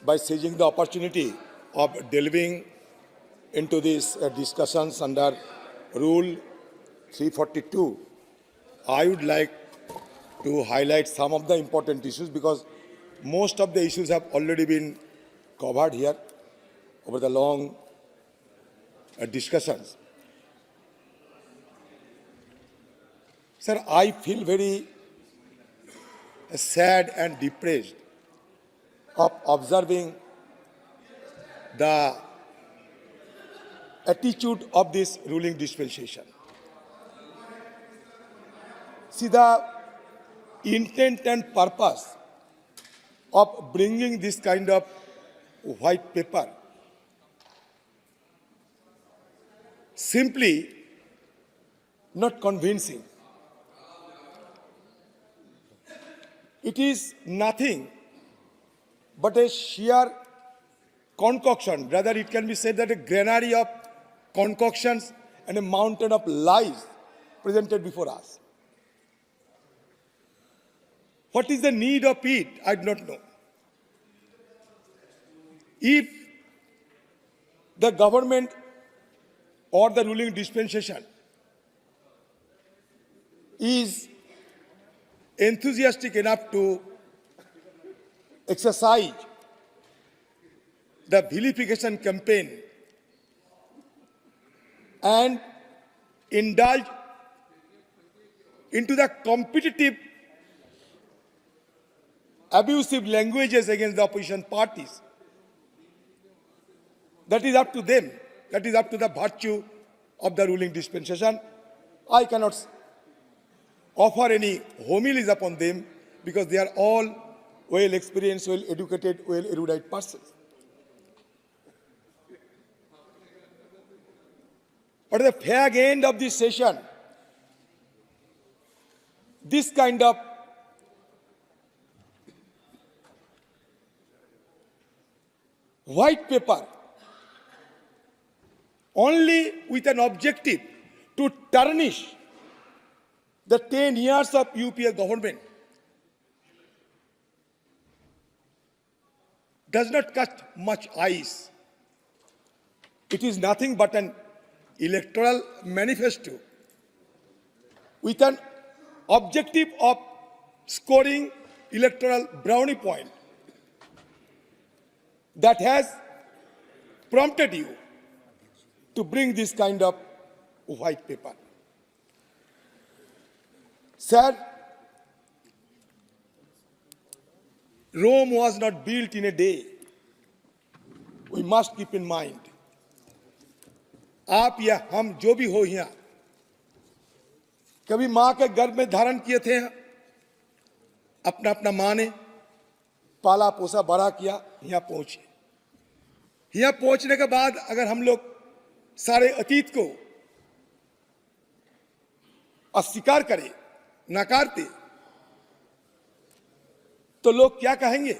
by seizing the opportunity of delving into these discussions under Rule 342. I would like to highlight some of the important issues because most of the issues have already been covered here over the long discussions. Sir, I feel very sad and depressed of observing the attitude of this ruling dispensation. See, the intent and purpose of bringing this kind of white paper simply not convincing. It is nothing but a sheer concoction. Rather, it can be said that a granary of concoctions and a mountain of lies presented before us. What is the need of it? I do not know. If the government or the ruling dispensation is enthusiastic enough to exercise the vilification campaign and indulge into the competitive abusive languages against the opposition parties, that is up to them. That is up to the virtue of the ruling dispensation. I cannot offer any homilies upon them because they are all well experienced, well educated, well erudite persons. But at the fag end of this session, this kind of white paper, only with an objective to tarnish the 10 years of UPA government, does not cut much ice. It is nothing but an electoral manifesto with an objective of scoring electoral brownie point that has prompted you to bring this kind of white paper. Sir, Rome was not built in a day. We must keep in mind. आप या हम जो भी हो यहाँ कभी माँ के गर्भ में धारण किए थे, अपना अपना माँ ने पाला पोसा बड़ा किया, यहाँ पहुंचे। यहाँ पहुंचने के बाद अगर हम लोग सारे अतीत को अस्वीकार करें, नकारते, तो लोग क्या कहेंगे?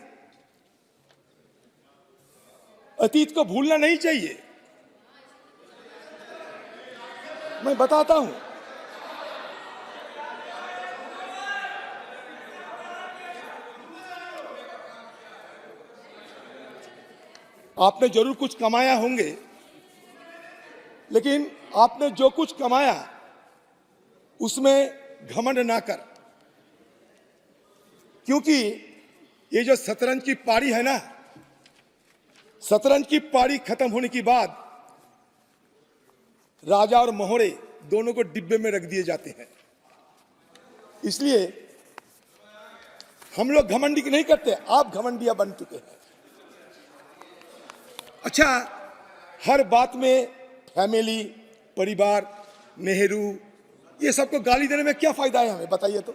अतीत को भूलना नहीं चाहिए। मैं बताता हूं। आपने जरूर कुछ कमाया होंगे, लेकिन आपने जो कुछ कमाया उसमें घमंड ना कर, क्योंकि ये जो शतरंज की पारी है ना, शतरंज की पारी खत्म होने के बाद राजा और मोहरे दोनों को डिब्बे में रख दिए जाते हैं। इसलिए हम लोग घमंडी नहीं करते, आप घमंडिया बन चुके हैं। अच्छा, हर बात में फैमिली, परिवार, नेहरू, ये सबको गाली देने में क्या फायदा है हमें? बताइए तो।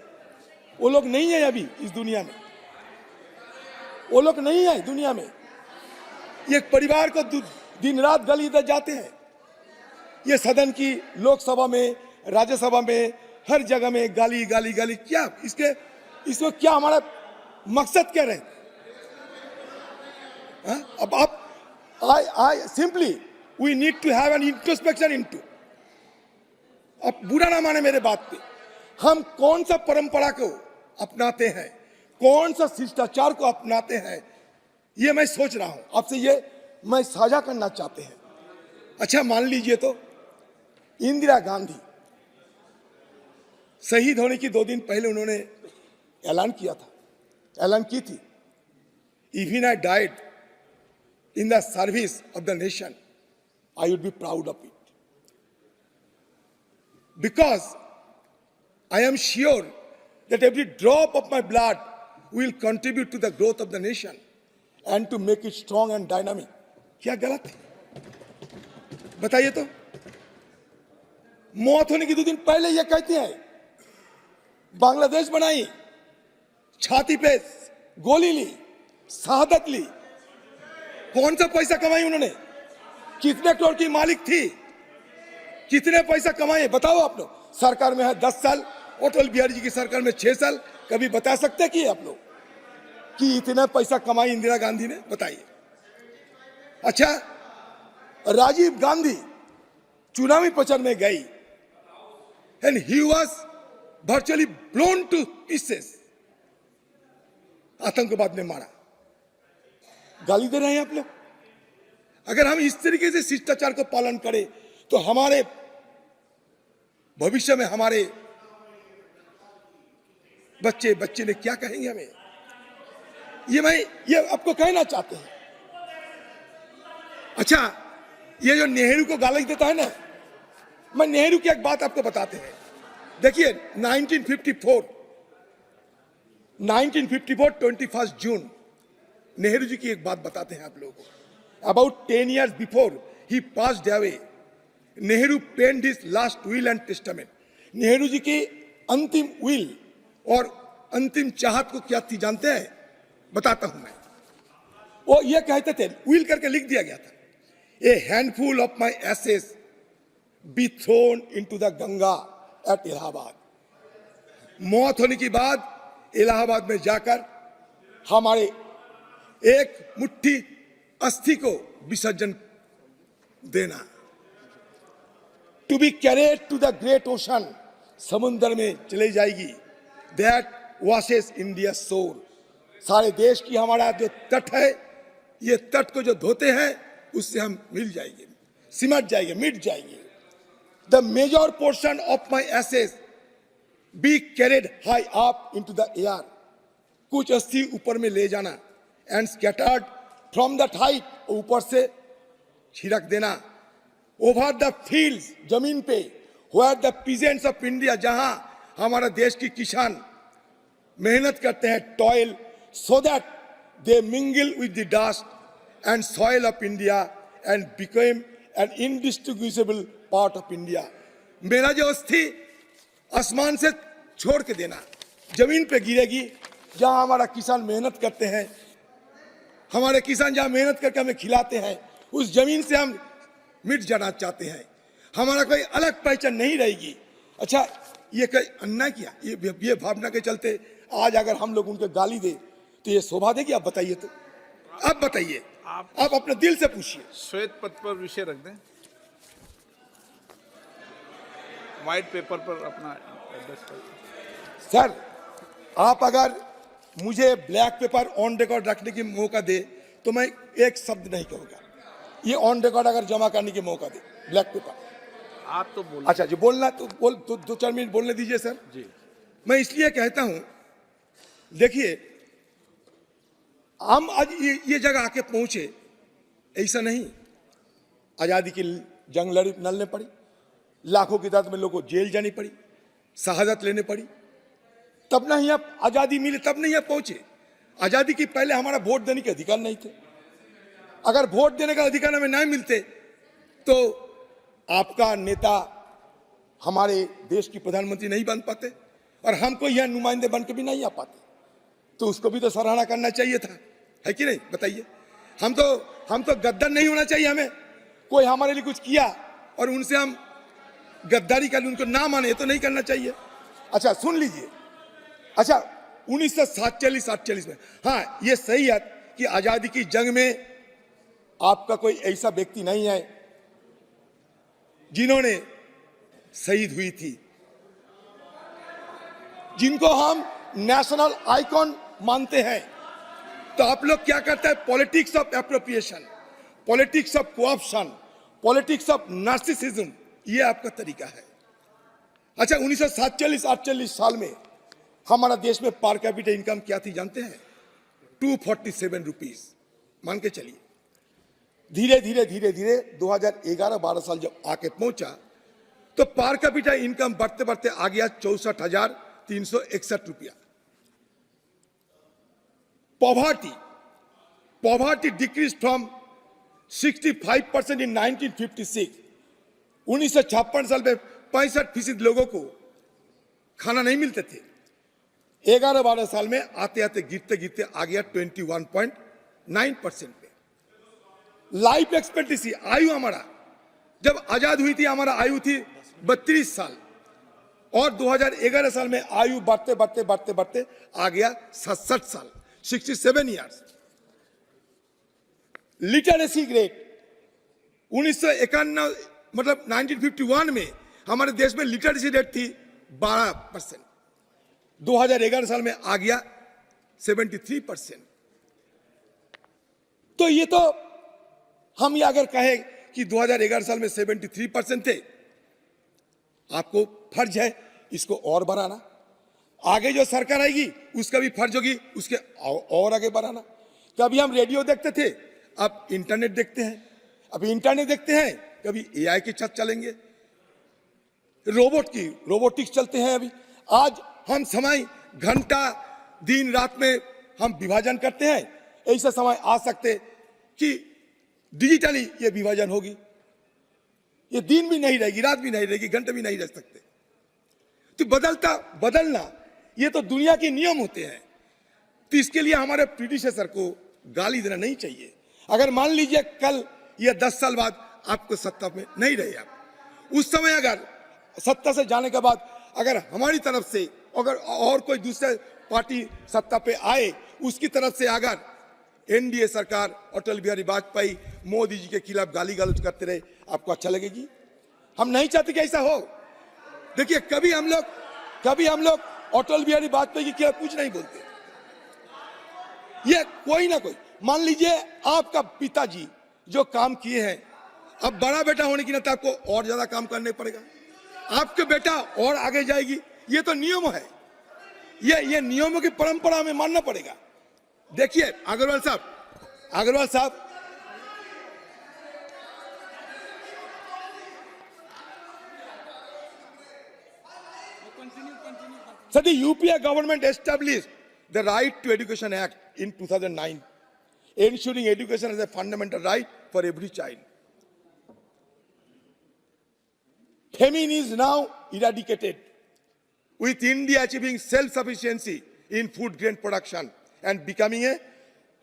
वो लोग नहीं है अभी इस दुनिया में, वो लोग नहीं है दुनिया में। ये परिवार को दिन रात गाली दे जाते हैं। ये सदन की लोकसभा में, राज्यसभा में, हर जगह में गाली गाली गाली। क्या इसको क्या हमारा मकसद क्या रहे? अब आप I simply we need to have an introspection into. अब बुरा ना माने मेरे बात पे, हम कौन सा परंपरा को अपनाते हैं, कौन सा शिष्टाचार को अपनाते हैं, ये मैं सोच रहा हूं आपसे, ये मैं साझा करना चाहते हैं। अच्छा, मान लीजिए तो इंदिरा गांधी शहीद होने की 2 दिन पहले उन्होंने ऐलान की थी, even I died in the service of the nation, I would be proud of it, because I am sure that every drop of my blood will contribute to the growth of the nation and to make it strong and dynamic. क्या गलत है बताइए तो? मौत होने की 2 दिन पहले ये कहते हैं बांग्लादेश बनाई, छाती पे गोली ली, शहादत ली। कौन सा पैसा कमाई उन्होंने? कितने करोड़ की मालिक थी? कितने पैसा कमाए बताओ आप लोग? सरकार में है 10 साल, अटल बिहारी जी की सरकार में 6 साल। कभी बता सकते कि आप लोग कि इतना पैसा कमाई इंदिरा गांधी ने? बताइए। अच्छा, राजीव गांधी चुनावी प्रचार में गई and he was virtually blown two pieces, आतंकवाद ने मारा। गाली दे रहे हैं आप लोग। अगर हम इस तरीके से शिष्टाचार को पालन करें तो हमारे भविष्य में हमारे बच्चे ने क्या कहेंगे हमें? ये आपको कहना चाहते हैं। अच्छा, ये जो नेहरू को गाली देता है ना, मैं नेहरू की एक बात आपको बताते हैं। देखिए 1954 21 जून, नेहरू जी की एक बात बताते हैं आप लोगों को। अबाउट 10 years बिफोर ही passed away, Nehru penned his last will and testament. Nehru ji की अंतिम विल और अंतिम चाहत को क्या थी जानते हैं? बताता हूं मैं। वो ये कहते थे, विल करके लिख दिया गया था, a handful of my ashes be thrown into the Ganga at Allahabad. मौत होने के बाद इलाहाबाद में जाकर हमारे एक मुट्ठी अस्थि को विसर्जन देना। To be carried to the great ocean, समुद्र में चले जाएगी। दैट वॉशेस इंडिया सोर, सारे देश की हमारा जो तट है, ये तट को जो धोते हैं उससे हम मिल जाएंगे, सिमट जाएंगे, मिट जाएंगे। The major portion of my ashes be carried high up into the air, कुछ अस्थि ऊपर में ले जाना, and scattered from that height, ऊपर से छिड़क देना। ओवर द फील्ड्स, जमीन पे, where the peasants of India, जहां हमारा देश की किसान मेहनत करते हैं, toil, so that they mingle with the dust and soil of India and became an indistinguishable part of India. मेरा जो अस्थि आसमान से छोड़ के देना, जमीन पे गिरेगी, जहां हमारा किसान मेहनत करते हैं, हमारे किसान जहां मेहनत करके हमें खिलाते हैं, उस जमीन से हम मिट जाना चाहते हैं। हमारा कोई अलग पहचान नहीं रहेगी। अच्छा, ये कोई अन्याय किया? ये भावना के चलते आज अगर हम लोग उनको गाली दे तो ये शोभा देगी? आप बताइए तो, आप बताइए, आप अपने दिल से पूछिए। श्वेत पत्र पर विषय रख दें, व्हाइट पेपर पर अपना एड्रेस कर। सर, आप अगर मुझे ब्लैक पेपर ऑन रिकॉर्ड रखने की मौका दे तो मैं एक शब्द नहीं कहूंगा। ये ऑन रिकॉर्ड अगर जमा करने की मौका दे, ब्लैक पेपर। आप तो बोल, अच्छा जो बोलना तो बोल, 2-4 मिनट बोलने दीजिए सर जी। मैं इसलिए कहता हूं, देखिए हम आज ये जगह आके पहुंचे, ऐसा नहीं। आजादी की जंग लड़ने पड़ी, लाखों की तादाद में लोगों को जेल जानी पड़ी, शहादत लेने पड़ी, तब नहीं आप आजादी मिली, तब नहीं आप पहुंचे। आजादी की पहले हमारा वोट देने के अधिकार नहीं थे। अगर वोट देने का अधिकार हमें नहीं मिलते तो आपका नेता हमारे देश की प्रधानमंत्री नहीं बन पाते और हमको यह नुमाइंदे बन के भी नहीं आ पाते। तो उसको भी तो सराहना करना चाहिए था, है कि नहीं? बताइए। हम तो गद्दार नहीं होना चाहिए। हमें कोई हमारे लिए कुछ किया और उनसे हम गद्दारी कर उनको ना माने, तो नहीं करना चाहिए। अच्छा सुन लीजिए, अच्छा 1947 में, हाँ ये सही है कि आजादी की जंग में आपका कोई ऐसा व्यक्ति नहीं है जिन्होंने शहीद हुई थी, जिनको हम नेशनल आइकॉन मानते हैं। तो आप लोग क्या करते हैं? Politics of appropriation, politics of co-option, politics of narcissism, ये आपका तरीका है। अच्छा, 1947-48 साल में हमारा देश में पर कैपिटा इनकम क्या थी जानते हैं? 247 रुपीज। मान के चलिए धीरे धीरे धीरे धीरे 2011-12 साल जब आके पहुंचा तो पर कैपिटा इनकम बढ़ते बढ़ते आ गया 64,361 रुपया। पॉवर्टी डिक्रीज फ्रॉम 65% इन 1956। 1956 साल में 65% लोगों को खाना नहीं मिलते थे। 11-12 साल में आते आते गिरते गिरते आ गया 21.9% पे। लाइफ एक्सपेक्टेंसी, आयु हमारा जब आजाद हुई थी हमारा आयु थी 32 साल और 2011 साल में आयु बढ़ते बढ़ते बढ़ते बढ़ते आ गया 67 साल, 67 ईयर्स। लिटरेसी रेट 1951 मतलब 1951 में हमारे देश में लिटरेसी रेट थी 12%, 2011 साल में आ गया 73%। तो ये तो हम ये अगर कहें कि 2011 साल में 73% थे, आपको फर्ज है इसको और बढ़ाना। आगे जो सरकार आएगी उसका भी फर्ज होगी उसके और आगे बढ़ाना। कभी हम रेडियो देखते थे, अब इंटरनेट देखते हैं, अभी इंटरनेट देखते हैं, कभी एआई के छत चलेंगे, रोबोटिक्स चलते हैं। अभी आज हम समय घंटा दिन रात में हम विभाजन करते हैं, ऐसा समय आ सकते कि डिजिटली ये विभाजन होगी, ये दिन भी नहीं रहेगी, रात भी नहीं रहेगी, घंटे भी नहीं रह सकते। तो बदलना ये तो दुनिया के नियम होते हैं। तो इसके लिए हमारे प्रीडिसेसर को गाली देना नहीं चाहिए। अगर मान लीजिए कल या 10 साल बाद आपको सत्ता में नहीं रहे, आप उस समय अगर सत्ता से जाने के बाद अगर हमारी तरफ से अगर और कोई दूसरे पार्टी सत्ता पे आए, उसकी तरफ से अगर एनडीए सरकार अटल बिहारी वाजपेयी मोदी जी के खिलाफ गाली गलौज करते रहे, आपको अच्छा लगेगी? हम नहीं चाहते कि ऐसा हो। देखिए कभी हम लोग अटल बिहारी वाजपेयी के खिलाफ कुछ नहीं बोलते। ये कोई ना कोई, मान लीजिए आपका पिताजी जो काम किए हैं, अब बड़ा बेटा होने की नाते आपको और ज्यादा काम करने पड़ेगा, आपके बेटा और आगे जाएगी। ये तो नियम है, ये नियमों की परंपरा हमें मानना पड़ेगा। देखिए अग्रवाल साहब So the UPA government established the Right to Education Act in 2009, ensuring education as a fundamental right for every child. Famine is now eradicated, with India achieving self-sufficiency in food grain production and becoming a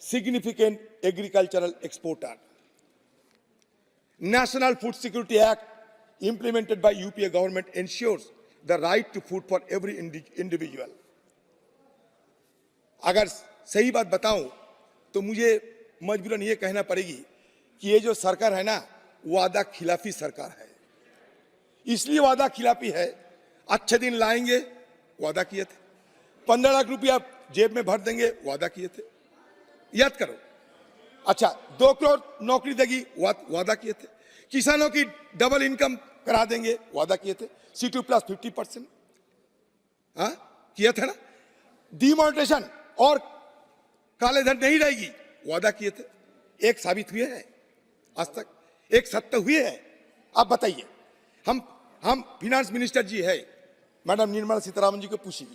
significant agricultural exporter. National Food Security Act implemented by UPA government ensures the right to food for every individual. अगर सही बात बताऊं तो मुझे मजबूरन ये कहना पड़ेगी कि ये जो सरकार है ना, वादा खिलाफी सरकार है। इसलिए वादा खिलाफी है, अच्छे दिन लाएंगे वादा किए थे, 15 लाख रुपया जेब में भर देंगे वादा किए थे, याद करो। अच्छा 2 करोड़ नौकरी देगी वादा किए थे, किसानों की डबल इनकम करा देंगे वादा किए थे, C2 प्लस 50%, हाँ किया था ना। डिमोनेटाइजेशन और काले धन नहीं रहेगी वादा किए थे, एक साबित हुए हैं आज तक, एक सत्य हुए हैं। आप बताइए, हम फिनांस मिनिस्टर जी है मैडम निर्मला सीतारामन जी को पूछिए,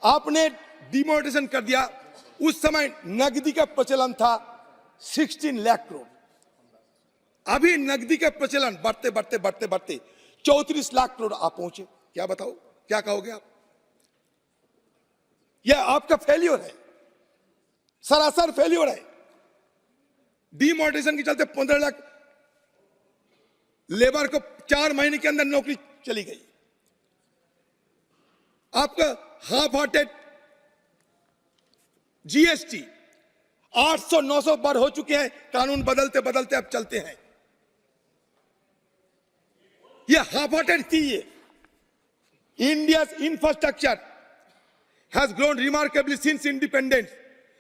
आपने डिमोनेटाइजेशन कर दिया, उस समय नकदी का प्रचलन था 16 लाख करोड़, अभी नकदी का प्रचलन बढ़ते बढ़ते बढ़ते बढ़ते 34 लाख करोड़ आप पहुंचे। क्या बताओ, क्या कहोगे आप? यह आपका फेल्योर है, सरासर फेल्योर है। डिमोनेटाइजेशन के चलते 15 लाख लेबर को 4 महीने के अंदर नौकरी चली गई। आपका हाफ हार्टेड जीएसटी 800-900 बार हो चुके हैं, कानून बदलते बदलते अब चलते हैं। ये हाफ हार्टेड थी। ये India's infrastructure has grown remarkably since independence.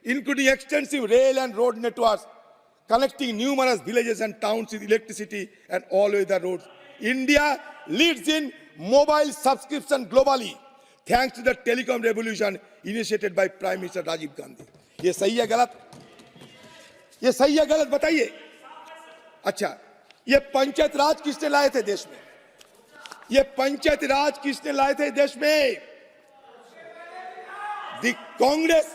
including extensive rail and road networks, connecting numerous villages and towns with electricity and all weather roads. India leads in mobile subscription globally, thanks to the telecom revolution initiated by Prime Minister Rajiv Gandhi. ये सही है गलत? ये सही है गलत बताइए? अच्छा, ये पंचायत राज किसने लाए थे देश में? ये पंचायत राज किसने लाए थे देश में? The Congress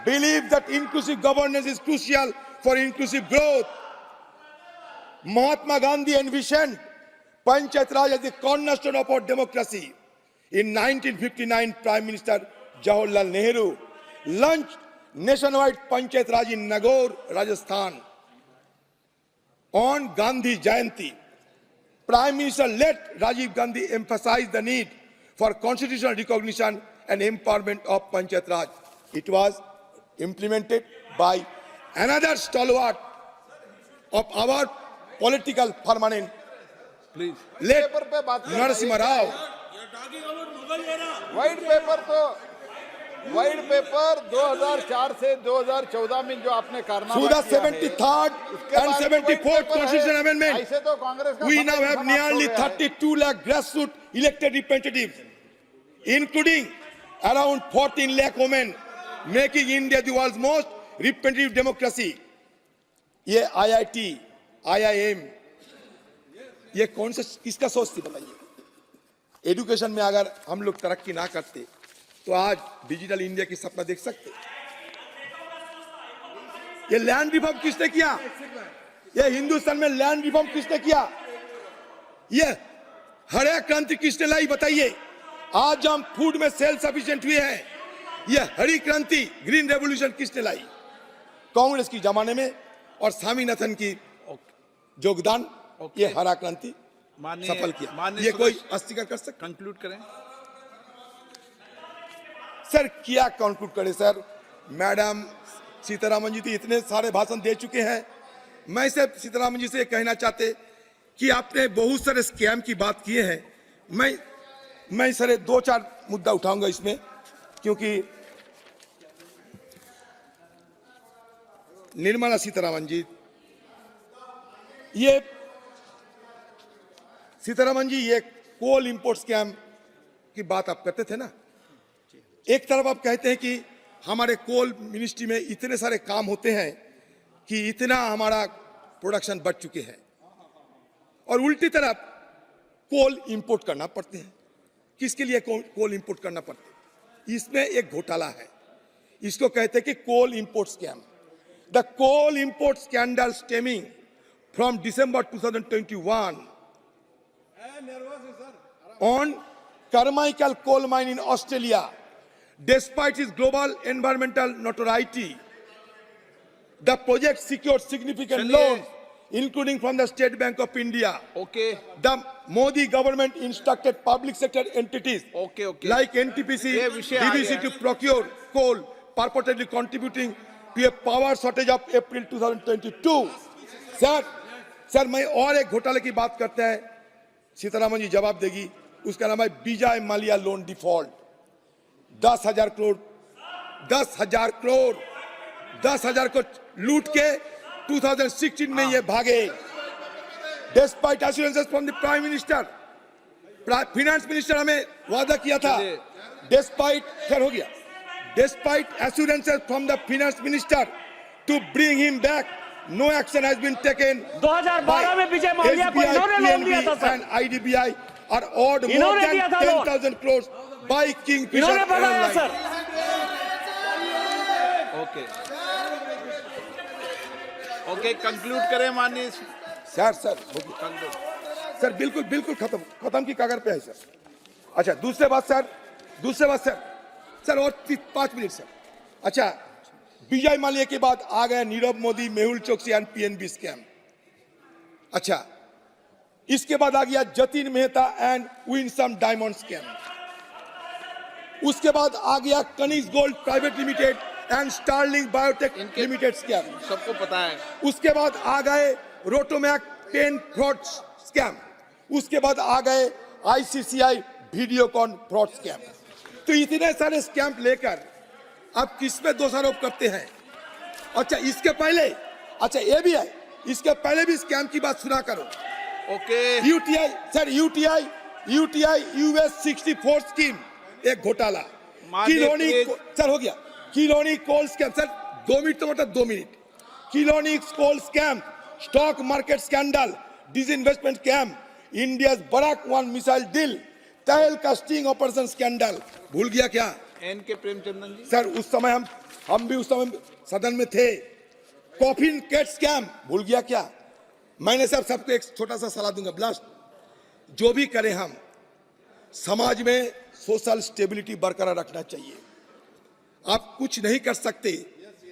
believes that inclusive governance is crucial for inclusive growth. Mahatma Gandhi envisioned Panchayat Raj as the cornerstone of our democracy. In 1959, Prime Minister Jawaharlal Nehru launched nationwide Panchayat Raj in Nagaur, Rajasthan. On Gandhi Jayanti, Prime Minister let Rajiv Gandhi emphasize the need for constitutional recognition and empowerment of Panchayat Raj. It was implemented by another stalwart of our political permanent, please late paper पे बात कर Narasimha Rao. White paper 2004 से 2014 में जो आपने कारनामा Through the किया है, 73rd उसके and बाद में 74th white paper Constitution है। Amendment, ऐसे तो कांग्रेस का we समय now have समाप्त हो nearly गया है। 32 lakh grassroots elected representatives, including around 14 lakh women, making India the world's most representative democracy. ये IIT, IIM, ये कौन सा किसका सोच थी बताइए? एजुकेशन में अगर हम लोग तरक्की ना करते तो आज डिजिटल इंडिया की सपना देख सकते? ये लैंड रिफॉर्म किसने किया? ये हिंदुस्तान में लैंड रिफॉर्म किसने किया? ये हरित क्रांति किसने लाई बताइए? आज हम फूड में सेल्फ सफिशिएंट हुए हैं। ये हरित क्रांति ग्रीन रेवोल्यूशन किसने लाई? कांग्रेस की जमाने में और स्वामीनाथन की योगदान, ये हरा क्रांति सफल किया। ये कोई अस्वीकार कर सकता? कंक्लूड करें। सर क्या कंक्लूड करें सर? मैडम सीतारामन जी तो इतने सारे भाषण दे चुके हैं। मैं सिर्फ सीतारामन जी से कहना चाहते कि आपने बहुत सारे स्कैम की बात किए हैं। मैं सर 2-4 मुद्दा उठाऊंगा इसमें, क्योंकि निर्मला सीतारामन जी, ये सीतारामन जी ये कोल इंपोर्ट स्कैम की बात आप करते थे ना। एक तरफ आप कहते हैं कि हमारे कोल मिनिस्ट्री में इतने सारे काम होते हैं कि इतना हमारा प्रोडक्शन बढ़ चुके हैं, और उल्टी तरफ कोल इंपोर्ट करना पड़ते हैं। किसके लिए कोल इंपोर्ट करना पड़ता है? इसमें एक घोटाला है, इसको कहते हैं कि coal import scam. The coal import scandal stemming from December 2021 on Carmichael coal mine in Australia. Despite its global environmental notoriety, the project secured significant loans, including from the State Bank of India. Okay. The Modi government instructed public sector entities Okay. like NTPC, ये विषय आ DVC गया to procure coal, purportedly contributing to a power shortage of April 2022. Sir मैं और एक घोटाले की बात करते हैं, सीतारामन जी जवाब देगी। उसका नाम है विजय माल्या लोन डिफॉल्ट। 10,000 करोड़ 10,000 को लूट के 2016 में ये भागे। Despite assurances from the Prime Minister, Finance Minister हमें वादा किया था। Despite assurances from the Finance Minister to bring him back, no action has been taken. 2012 में विजय माल्या को इन्होंने लोन दिया था sir. and IDBI are owed more इन्होंने than दिया था लोन। 10,000 crores by Kingfisher इन्होंने बताया Airlines. सर। ओके कंक्लूड करें माननीय। सर बिल्कुल खत्म की कागर पे है सर। अच्छा दूसरे बात सर और 5 मिनट सर। अच्छा विजय माल्या के बाद आ गया Nirav Modi, Mehul Choksi and PNB scam. अच्छा इसके बाद आ गया Jatin Mehta and Winsome diamond scam. उसके बाद आ गया Kanishk gold private limited and Sterling biotech limited scam. सबको पता है। उसके बाद आ गए रोटोमैक पेन फ्रॉड स्कैम। उसके बाद आ गए ICCI वीडियोकॉन फ्रॉड स्कैम। तो इतने सारे स्कैम लेकर आप किस पे दोषारोप करते हैं? अच्छा इसके पहले, अच्छा ये भी है, इसके पहले भी स्कैम की बात सुना करो। Okay UTI sir, UTI US 64 scheme एक घोटाला। किलोनी सर हो गया, किलोनी कोल स्कैम सर 2 मिनट तो मतलब 2 मिनट। किलोनी coal scam, stock market scandal, disinvestment scam, India Barak 1 missile deal, तहल का स्टिंग ऑपरेशन स्कैंडल। भूल गया क्या? एन.के. प्रेमचंदन जी सर उस समय हम भी उस समय सदन में थे। कॉफिन कैट स्कैम भूल गया क्या? मैंने सबको एक छोटा सा सलाह दूंगा, ब्लास्ट जो भी करें हम समाज में सोशल स्टेबिलिटी बरकरार रखना चाहिए। आप कुछ नहीं कर सकते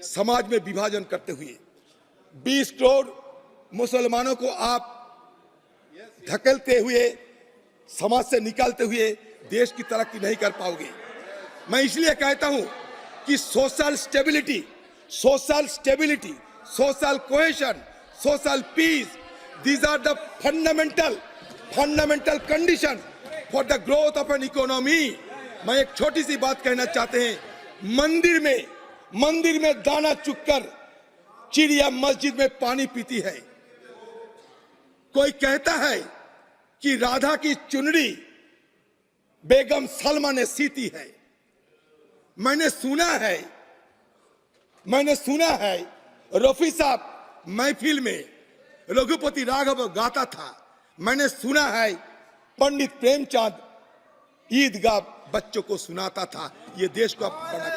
समाज में विभाजन करते हुए। 20 करोड़ मुसलमानों को आप धकेलते हुए, समाज से निकालते हुए देश की तरक्की नहीं कर पाओगे। मैं इसलिए कहता हूं कि social stability, social cohesion, social peace, these are the fundamental condition for the growth of an economy। मैं एक छोटी सी बात कहना चाहते हैं, मंदिर में दाना चुगकर चिड़िया मस्जिद में पानी पीती है। कोई कहता है कि राधा की चुनरी बेगम सलमा ने सीती है। मैंने सुना है रफी साहब महफिल में रघुपति राघव गाता था। मैंने सुना है पंडित प्रेमचंद ईदगाह बच्चों को सुनाता था। ये देश को आप बना